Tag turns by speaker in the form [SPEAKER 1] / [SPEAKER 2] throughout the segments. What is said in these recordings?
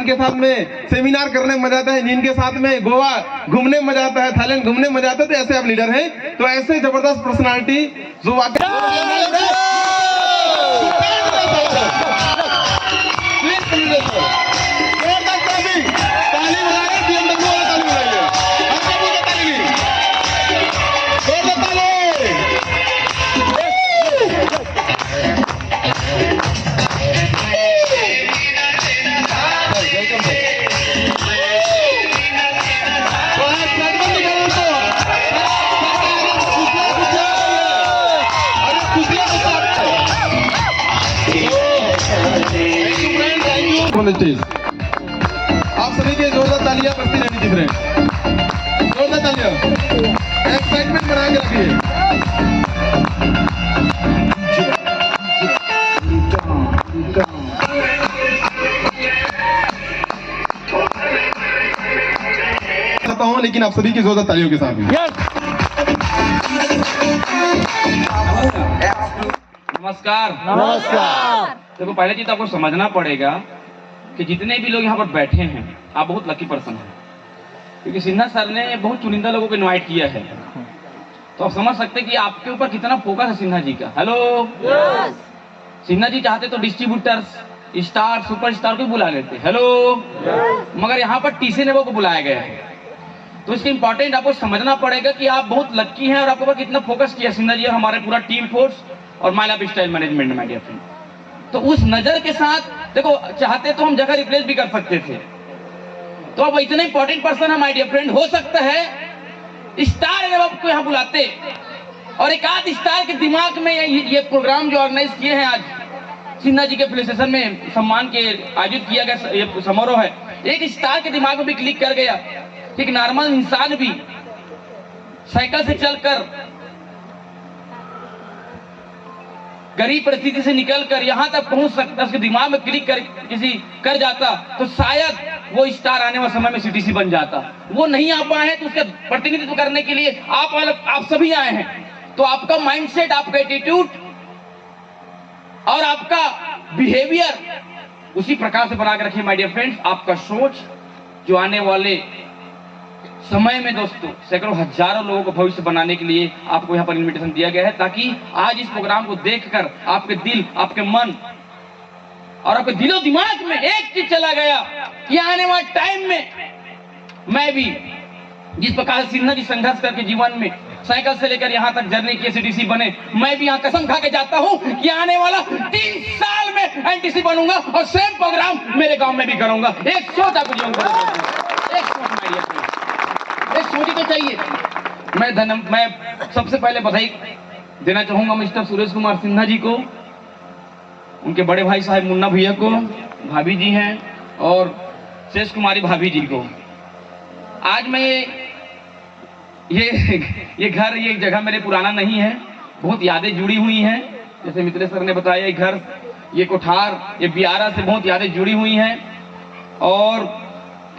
[SPEAKER 1] जिनके साथ में सेमिनार करने में मजा आता है, जिनके साथ में गोवा घूमने में मजा आता है, थाईलैंड घूमने में मजा आता है, तो ऐसे आप लीडर हैं। तो ऐसे जबरदस्त पर्सनालिटी जो आप सभी के जोरदार तालियां बजती रहनी चाहिए फ्रेंड, जोरदार तालियां, एक्साइटमेंट बना के रखिए। चाहता हूं लेकिन आप सभी की जोरदार तालियों के साथ भी।
[SPEAKER 2] नमस्कार।
[SPEAKER 3] नमस्कार।
[SPEAKER 2] देखो पहले चीज तो आपको समझना पड़ेगा कि जितने भी लोग यहाँ पर बैठे हैं आप बहुत लकी पर्सन हैं, क्योंकि सिन्हा सर ने बहुत चुनिंदा लोगों को इनवाइट किया है। तो आप समझ सकते हैं कि आपके ऊपर कितना फोकस है सिन्हा जी का। Hello
[SPEAKER 3] yes.
[SPEAKER 2] सिन्हा जी चाहते तो डिस्ट्रीब्यूटर्स, स्टार, सुपरस्टार को बुला लेते। हेलो मगर यहाँ पर टीसी नेवो को बुलाया गया है। तो इसके इंपॉर्टेंट आपको समझना पड़ेगा कि आप बहुत लकी हैं और आपके ऊपर कितना फोकस किया सिन्हा जी और हमारे पूरा टीम फोर्स और माय लाइफ स्टाइल मैनेजमेंट में। डियर फ्रेंड, तो उस नजर के साथ देखो, चाहते तो हम जगह रिप्लेस भी कर सकते थे। तो अब इतने इंपॉर्टेंट पर्सन है माय डियर फ्रेंड, हो सकता है स्टार आपको यहाँ बुलाते और एक आध स्टार के दिमाग में ये प्रोग्राम जो ऑर्गेनाइज किए हैं आज सिन्हा जी के पुलिस स्टेशन में सम्मान के आयोजित किया गया ये समारोह है, एक स्टार के दिमाग में भी क्लिक कर गया कि एक नॉर्मल इंसान भी साइकिल से चलकर गरीब परिस्थिति से निकलकर यहाँ तक पहुंच सकता, उसके दिमाग में क्लिक कर जाता तो शायद वो स्टार आने वाले समय में सीटीसी बन जाता। वो नहीं आ पाए हैं तो उसका प्रतिनिधित्व करने के लिए आप सभी आए हैं। तो आपका माइंडसेट, आपका एटीट्यूड और आपका बिहेवियर उसी प्रकार से बना के रखिए माय डियर फ्रेंड्स। आपका सोच जो आने वाले समय में दोस्तों सैकड़ों हजारों लोगों को भविष्य बनाने के लिए आपको यहाँ पर इनविटेशन दिया गया है, ताकि आज इस प्रोग्राम को देखकर आपके दिल, आपके मन और आपके दिलो दिमाग में एक चीज चला गया कि आने वाले टाइम में मैं भी जिस प्रकार सिन्हा जी संघर्ष करके जीवन में साइकिल से लेकर यहाँ तक जर्नी की सीटीसी बने, मैं भी यहाँ कसम खा के जाता हूँ कि आने वाला 3 साल में एनटीसी बनूंगा और सेम प्रोग्राम मेरे गांव में भी करूंगा। एक सोच आपको जीवन को, एक सोच माय डियर फ्रेंड, एक सोची तो चाहिए। मैं सबसे पहले बधाई देना चाहूंगा मिस्टर सुरेश कुमार सिन्हा जी को, उनके बड़े भाई साहब मुन्ना भैया को, भाभी जी हैं, और शेष कुमारी भाभी जी को। आज मैं ये घर, ये जगह मेरे पुराना नहीं है, बहुत यादें जुड़ी हुई हैं। जैसे मित्रेश सर ने बताया, ये घर, ये कोठार, ये बियारा से बहुत यादें जुड़ी हुई हैं। और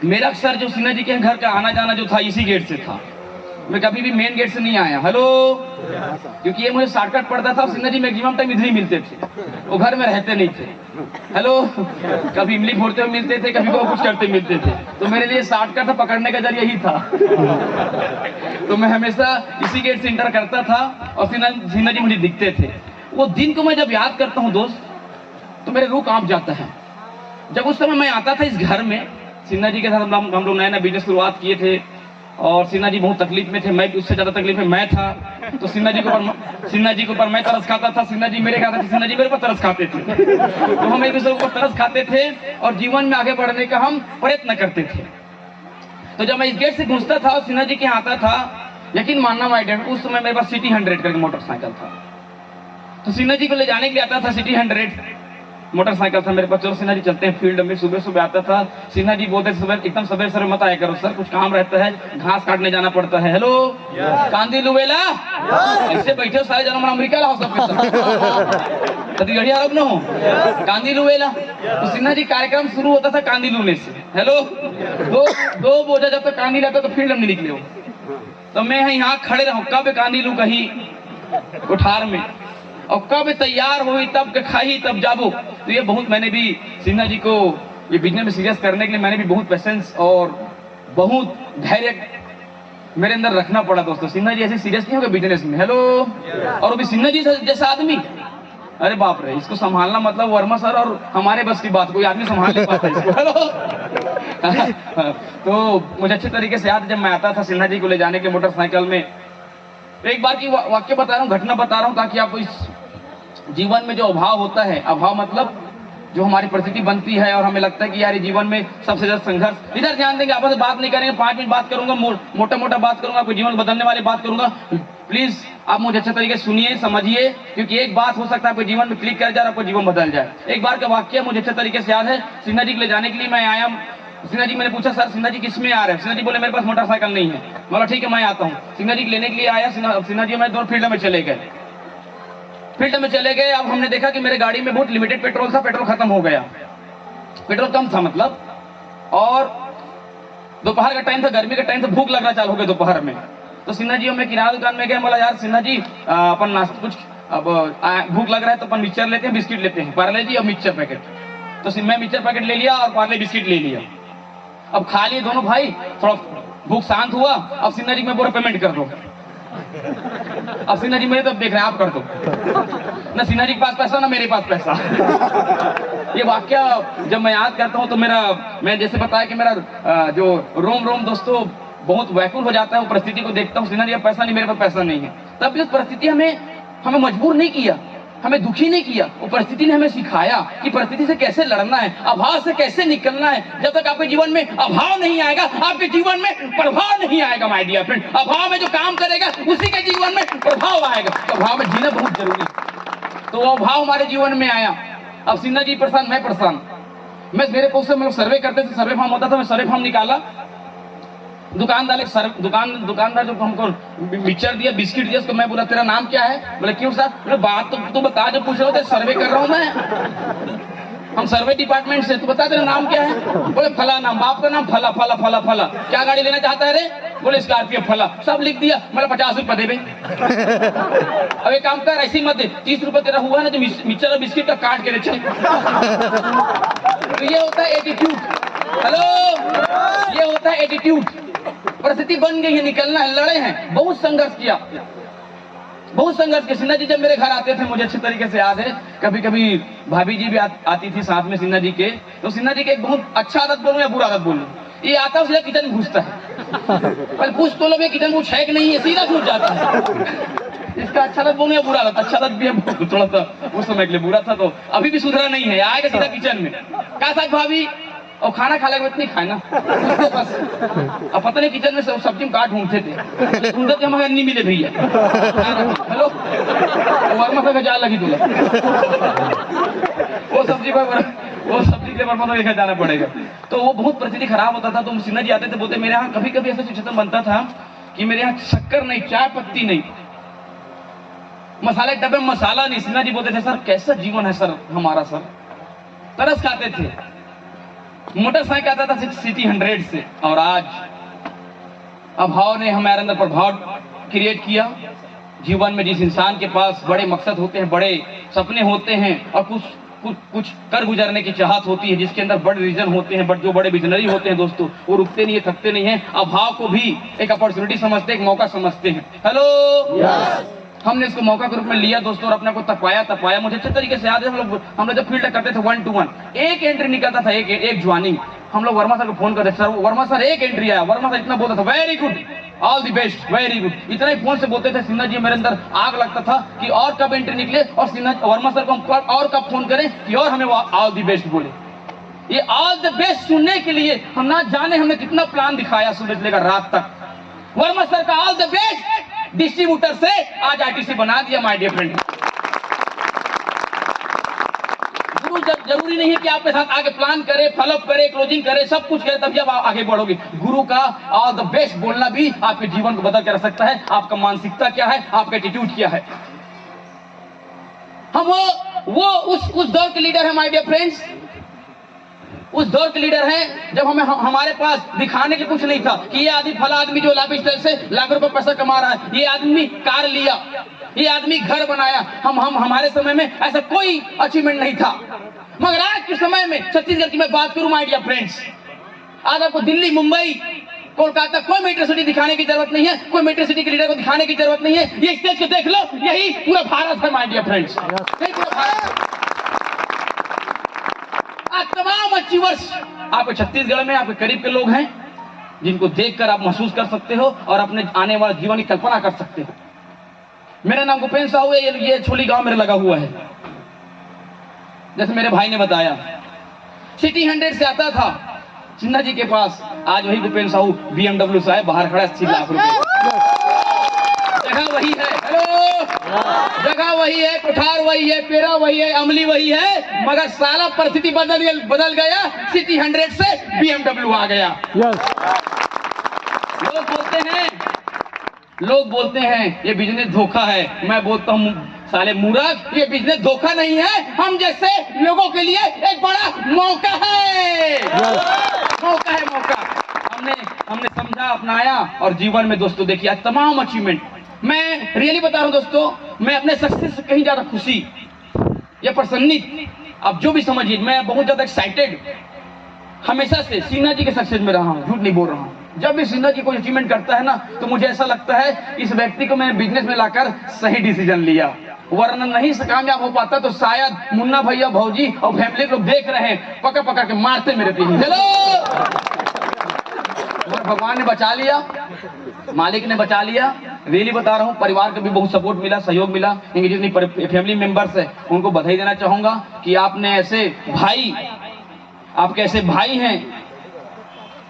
[SPEAKER 2] मेरा अक्सर जो सिन्हा जी के घर का आना जाना जो था इसी गेट से था, मैं कभी भी मेन गेट से नहीं आया। हेलो, क्योंकि ये मुझे शॉर्टकट पड़ता था। सिन्हा जी मैक्सिमम टाइम इधर ही मिलते थे, वो घर में रहते नहीं थे। हेलो, कभी इमली फोड़ते हुए मिलते थे, कभी वो कुछ करते मिलते थे, तो मेरे लिए शॉर्टकट था, पकड़ने का जरिया यही था। तो मैं हमेशा इसी गेट से इंटर करता था और सिन्हा जी मुझे दिखते थे। वो दिन को मैं जब याद करता हूँ दोस्त, तो मेरे रूह कांप जाता है। जब उस समय मैं आता था इस घर में, सिन्हा जी के साथ हम लोग नया नया बिजनेस शुरुआत किए थे और सिन्हा जी बहुत तकलीफ में थे, मैं उससे ज्यादा तकलीफ में मैं था। तो सिन्हा जी के ऊपर मैं तरस खाता था, सिन्हा जी मेरे खाते थे, सिन्हा जी मेरे पर तरस खाते थे। तो हम एक दूसरे को तरस खाते थे और जीवन में आगे बढ़ने का हम प्रयत्न करते थे। तो जब मैं इस गेट से घुसता था और सिन्हा जी के यहाँ आता था, यकीन मानना माय डियर, उस समय मेरे पास सिटी 100 करके मोटरसाइकिल था। तो सिन्हा जी को ले जाने के लिए आता था, सिटी 100 मोटरसाइकिल था मेरे पास। चलो सिन्हा जी चलते हैं फील्ड में। सुबह सुबह आता था, सिन्हा जी बोलते सुबह एकदम सवेरे सवेरे मत आया करो सर, कुछ काम रहता है, घास काटने जाना पड़ता है। हेलो कांदी लुवेला, ऐसे बैठे हो सारे जनम अमेरिका लाओ सब कभी गढ़िया रोक न हो, कांदी लुवेला। तो सिन्हा जी कार्यक्रम शुरू होता था कांदी लूने से। हेलो, दो बोझा जब तक कांदी लाता तो फील्ड में निकले हो, तो मैं यहाँ खड़े रहूं, कब कांदी लू कहीं कोठार में, और कब तैयार हुई तब खाई तब जाबो। तो ये बहुत मैंने भी सिन्हा जी को ये बिजनेस में सीरियस करने के लिए मैंने भी बहुत पेशेंस और बहुत धैर्य मेरे अंदर रखना पड़ा दोस्तों। सिन्हा जी ऐसे सीरियस नहीं हो गए बिजनेस में, हेलो। और अभी सिन्हा जी जैसा आदमी, अरे बाप रे, इसको संभालना मतलब वर्मा सर और हमारे बस की बात, कोई आदमी संभाल नहीं पाता इसको, हेलो। तो मुझे अच्छे तरीके से याद, जब मैं आता था सिन्हा जी को ले जाने के मोटरसाइकिल में, एक बार की वाक्य बता रहा हूँ, घटना बता रहा हूँ, ताकि आपको इस जीवन में जो अभाव होता है, अभाव मतलब जो हमारी परिस्थिति बनती है और हमें लगता है कि यार ये जीवन में सबसे ज्यादा संघर्ष, इधर ध्यान देंगे, आपस में बात नहीं करेंगे, 5 मिनट बात करूंगा, मोटा मोटा बात करूंगा, आपको जीवन बदलने वाली बात करूंगा। प्लीज आप मुझे अच्छे तरीके से सुनिए, समझिए, क्योंकि एक बात हो सकता है आपके जीवन में क्लिक कर जाए, आपको जीवन बदल जाए। एक बार का वाक्य मुझे अच्छे तरीके से याद है। सिन्हा जी को ले जाने के लिए मैं आया, सिन्हा जी, मैंने पूछा सर सिन्हा जी किस में आ रहे हैं? सिन्हा जी बोले मेरे पास मोटरसाइकिल नहीं है। बोला ठीक है मैं आता हूँ। सिन्हा जी लेने के लिए आया, सिन्हा जी मैं दोनों फील्ड में चले गए, फील्ड में चले गए। अब हमने देखा कि मेरे गाड़ी में बहुत लिमिटेड पेट्रोल था, पेट्रोल खत्म हो गया, पेट्रोल कम था मतलब, और दोपहर का टाइम था, गर्मी का टाइम था, भूख लगना चालू हो गया दोपहर में। तो सिन्हा जी मैं किराना दुकान में गया, बोला यार सिन्हा जी अपन नाश्ता कुछ, अब भूख लग रहा है तो अपन मिक्सचर लेते हैं, बिस्किट लेते हैं, पार्ले जी और मिक्सचर पैकेट। तो मैं मिक्सचर पैकेट ले लिया और पार्ले बिस्किट ले लिया। अब खा लिए दोनों भाई, थोड़ा भूख शांत हुआ। अब सिन्हा जी मैं बोला पेमेंट कर दो। अब सिन्हा जी मेरे तो देख रहे हैं, आप कर दो। ना सिन्हा जी के पास पैसा ना मेरे पास पैसा। ये वाक्य जब मैं याद करता हूँ तो मैं जैसे बताया कि मेरा जो रोम रोम दोस्तों बहुत व्याकुल हो जाता है, वो परिस्थिति को देखता हूँ। सिन्हा जी पैसा नहीं, मेरे पास पैसा नहीं है। तब भी उस परिस्थिति हमें मजबूर नहीं किया, हमें दुखी नहीं किया। वो परिस्थिति ने हमें सिखाया कि परिस्थिति से कैसे लड़ना है, अभाव से कैसे निकलना है। जब तक आपके जीवन में अभाव नहीं आएगा, आपके जीवन में प्रभाव नहीं आएगा माय डियर फ्रेंड। अभाव में जो काम करेगा उसी के जीवन में प्रभाव आएगा। तो अभाव में जीना बहुत जरूरी है। तो वो अभाव हमारे जीवन में आया। अब सिन्हा जी परेशान, मैं परेशान। मेरे को उससे मतलब सर्वे करते थे, सर्वे फॉर्म होता था, मैं सर्वे फॉर्म निकाला। दुकानदार जो हमको मिक्सचर दिया, बिस्किट दिया, उसको मैं बोला तेरा नाम क्या है? बोले क्यों सर? बोले बात तो तू बता, जो पूछ रहे हो, सर्वे कर रहा हूँ मैं, हम सर्वे डिपार्टमेंट से, तू बता तेरा नाम क्या है? बोले फला नाम, बाप का नाम फला फला फला फला। क्या गाड़ी लेना चाहता है रे? बोले स्कॉर्पियो फला। सब लिख दिया। मतलब 50 रुपए दे। अब एक काम कर, ऐसी मत दे, 30 रुपए तेरा हुआ ना तो मिक्सचर और बिस्किट का काट के चल। तो ये होता है एटीट्यूड, हेलो, ये होता है एटीट्यूड। परिस्थिति बन गई है, निकलना है, लड़े हैं, बहुत संघर्ष किया, बहुत संघर्ष किया। सिन्हा जी जब मेरे घर आते थे, मुझे अच्छे तरीके से याद है, कभी कभी भाभी जी भी आती थी साथ में सिन्हा जी के। तो सिन्हा जी के एक बहुत अच्छा आदत बोलूं या बुरा आदत बोलूं, ये आता है सीधा किचन में घुसता है। पहले पूछ तो लो किचन में है कि नहीं है, सीधा घुस जाता है। इसका अच्छा आदत बोलूं या बुरा आदत? अच्छा आदत भी है, थोड़ा सा उस समय के लिए बुरा था, तो अभी भी सुधरा नहीं है, आएगा सीधा किचन में। कहा साहब भाभी, और खाना खा लेगा इतनी खाना बस। अब पता नहीं किचन में सब्जी में काट ढूंढते थे, हमारे नहीं मिले भैया। हेलो, वर्मा का जाल लगी तुला, वो सब्जी के वर्मा का जाना पड़ेगा। तो वो बहुत परिस्थिति खराब होता था। तो सिन्हा जी आते थे, बोलते मेरे यहाँ कभी कभी ऐसा सिचुएशन बनता था कि मेरे यहाँ शक्कर नहीं, चाय पत्ती नहीं, मसाले डब्बे में मसाला नहीं। सिन्हा जी बोलते थे सर कैसा जीवन है सर हमारा, सर तरस खाते थे। मोटरसाइकिल आता था सिटी 100 से, और आज अभाव ने हमारे अंदर प्रभाव क्रिएट किया। जीवन में जिस इंसान के पास बड़े मकसद होते हैं, बड़े सपने होते हैं, और कुछ कर गुजरने की चाहत होती है, जिसके अंदर बड़े रीजन होते हैं, बट जो बड़े विजनरी होते हैं दोस्तों, वो रुकते नहीं है, थकते नहीं है। अभाव को भी एक अपॉर्चुनिटी समझते, एक मौका समझते हैं। हेलो, हमने इसको मौका के रूप में लिया दोस्तों, और अपने को तपाया। मुझे अच्छे तरीके से याद है, हम लोग जब फील्ड करते थे 1 to 1, एक एंट्री निकलता था, एक ज्वाइनिंग। हम लोग वर्मा सर को फोन करते, सर वर्मा सर एक एंट्री आया। वर्मा सर इतना बोलता था, very good, all the best, very good, इतना ही फोन से बोलते थे। सिन्हा जी मेरे अंदर आग लगता था कि और कब एंट्री निकले, और वर्मा सर को हम और कब फोन करें कि और हमें ऑल द बेस्ट बोले। ये ऑल द बेस्ट सुनने के लिए हम ना जाने हमने कितना प्लान दिखाया सुबह से लेकर रात तक। वर्मा सर का ऑल द बेस्ट डिस्ट्रीब्यूटर से आज आईटीसी बना दिया माय डियर फ्रेंड। गुरु जरूरी नहीं है कि आपके साथ आगे प्लान करे, फॉलोअप करे, क्लोजिंग करे, सब कुछ करे तभी आप आगे बढ़ोगे। गुरु का ऑल द बेस्ट बोलना भी आपके जीवन को बदल कर रख सकता है। आपका मानसिकता क्या है, आपका एटीट्यूड क्या है। हम वो उस दौर के लीडर है माय डियर फ्रेंड्स, उस दौर के लीडर हैं जब हमारे पास दिखाने के कुछ नहीं था कि ये आदमी फला आदमी जो लाइफ स्टाइल से लाख रुपए पैसा कमा रहा है, ये आदमी कार लिया, ये आदमी घर बनाया। हमारे समय में ऐसा कोई अचीवमेंट नहीं था। मगर आज के समय में छत्तीसगढ़ की मैं बात करूं माय डियर फ्रेंड्स, आज आपको दिल्ली, मुंबई, कोलकाता कोई मेट्रो सिटी दिखाने की जरूरत नहीं है, कोई मेट्रो सिटी के लीडर को दिखाने की जरूरत नहीं है। ये स्टेज को देख लो, यही पूरा भारत है माय डियर फ्रेंड्स, यही पूरा भारत। आज तमाम अचीवर्स आपके छत्तीसगढ़ में आपके करीब के लोग हैं जिनको देखकर आप महसूस कर सकते हो और अपने आने वाले जीवन की कल्पना कर सकते हो। मेरा नाम भूपेंद्र साहू है, ये छोली गांव मेरा लगा हुआ है। जैसे मेरे भाई ने बताया, सिटी 100 से आता था सिन्हा जी के पास, आज वही भूपेंद्र साहू BMW से आए, बाहर खड़ा 80 लाख रुपए। जगह वही है, हेलो, जगह वही है, कोठार वही है, पेरा वही है, अमली वही है, मगर साला परिस्थिति बदल गया। सिटी 100 से BMW आ गया। लोग बोलते हैं ये बिजनेस धोखा है, मैं बोलता हूँ साले मूर्ख, ये बिजनेस धोखा नहीं है, हम जैसे लोगों के लिए एक बड़ा मौका है। मौका है, मौका। हमने समझा, अपनाया और जीवन में दोस्तों देखिए आज तमाम अचीवमेंट, मैं रियली बता रहा हूँ दोस्तों, मैं अपने सक्सेस से कहीं ज्यादा खुशी या प्रसन्नित, आप जो भी समझिए, मैं बहुत ज्यादा एक्साइटेड हमेशा से सिन्हा जी के सक्सेस में रहा हूँ, झूठ नहीं बोल रहा हूँ। जब भी सिन्हा जी कोई अचीवमेंट करता है ना, तो मुझे ऐसा लगता है इस व्यक्ति को मैंने बिजनेस में लाकर सही डिसीजन लिया, वरना नहीं से कामयाब हो पाता तो शायद मुन्ना भैया, भौजी और फैमिली लोग देख रहे हैं, पकड़ पकड़ के मारते मेरे पीछे। चलो, भगवान ने बचा लिया, मालिक ने बचा लिया। रियली बता रहा हूँ, परिवार का भी बहुत सपोर्ट मिला, सहयोग मिला। इनके जितनी फैमिली मेंबर्स है उनको बधाई देना चाहूंगा कि आपने ऐसे भाई, आपके ऐसे भाई हैं,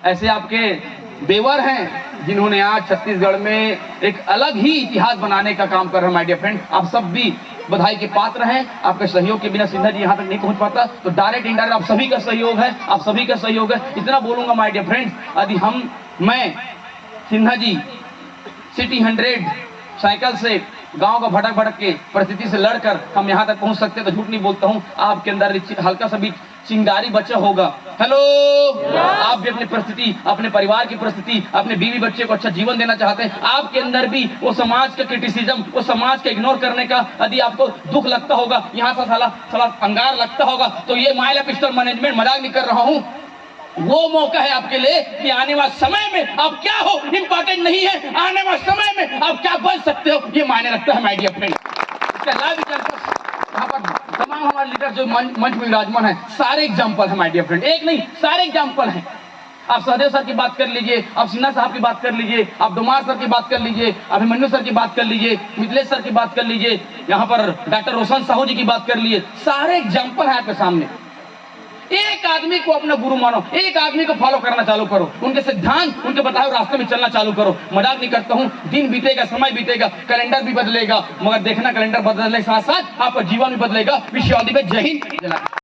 [SPEAKER 2] ऐसे आपके देवर हैं जिन्होंने आज छत्तीसगढ़ में एक अलग ही इतिहास बनाने का काम कर रहे हैं। माय डियर फ्रेंड, आप सब भी बधाई के पात्र हैं। आपके सहयोग के बिना सिन्हा जी यहाँ तक नहीं पहुंच पाता, तो डायरेक्ट इनडायरेक्ट आप सभी का सहयोग है, आप सभी का सहयोग है। इतना बोलूंगा माय डियर फ्रेंड्स, यदि मैं सिन्हा जी सिटी 100 साइकिल से गांव का भटक भटक के परिस्थिति से लड़कर हम यहाँ तक पहुंच सकते हैं तो झूठ नहीं बोलता हूँ। आपके अंदर हल्का सा भी चिंगारी बचा होगा। हेलो, आप भी अपनी परिस्थिति, अपने परिवार की परिस्थिति, अपने बीवी बच्चे को अच्छा जीवन देना चाहते हैं। आपके अंदर भी वो समाज का क्रिटिसिज्म, वो समाज का इग्नोर करने का यदि आपको दुख लगता होगा, यहाँ से साला अंगार लगता होगा, तो ये माय लाइफ स्टाइल मैनेजमेंट, मजाक नहीं कर रहा हूँ, वो मौका है आपके लिए कि आने वाले समय में आप क्या हो इंपॉर्टेंट नहीं है, आने वाले समय में आप क्या बन सकते हो ये मायने रखता है माय डियर फ्रेंड। इसका लाइव एग्जांपल यहाँ पर तमाम हमारे लीडर जो मंच में विराजमान है, सारे एग्जांपल है माय डियर फ्रेंड, एक नहीं सारे एग्जांपल हैं। आप सहदेव सर की बात कर लीजिए, आप सिन्हा साहब की बात कर लीजिए, आप डोमार सर की बात कर लीजिए, अभिमन्यु सर की बात कर लीजिए, मिथिलेश सर की बात कर लीजिए, यहाँ पर डॉक्टर रोशन साहू जी की बात कर लीजिए, सारे एग्जाम्पल है आपके सामने। एक आदमी को अपना गुरु मानो, एक आदमी को फॉलो करना चालू करो, उनके सिद्धांत, उनके बताए हुए रास्ते में चलना चालू करो। मजाक नहीं करता हूँ, दिन बीतेगा, समय बीतेगा, कैलेंडर भी बदलेगा, मगर देखना कैलेंडर बदलने के साथ साथ आपका जीवन भी बदलेगा। Wish you all the best. जय हिंद, जय भारत।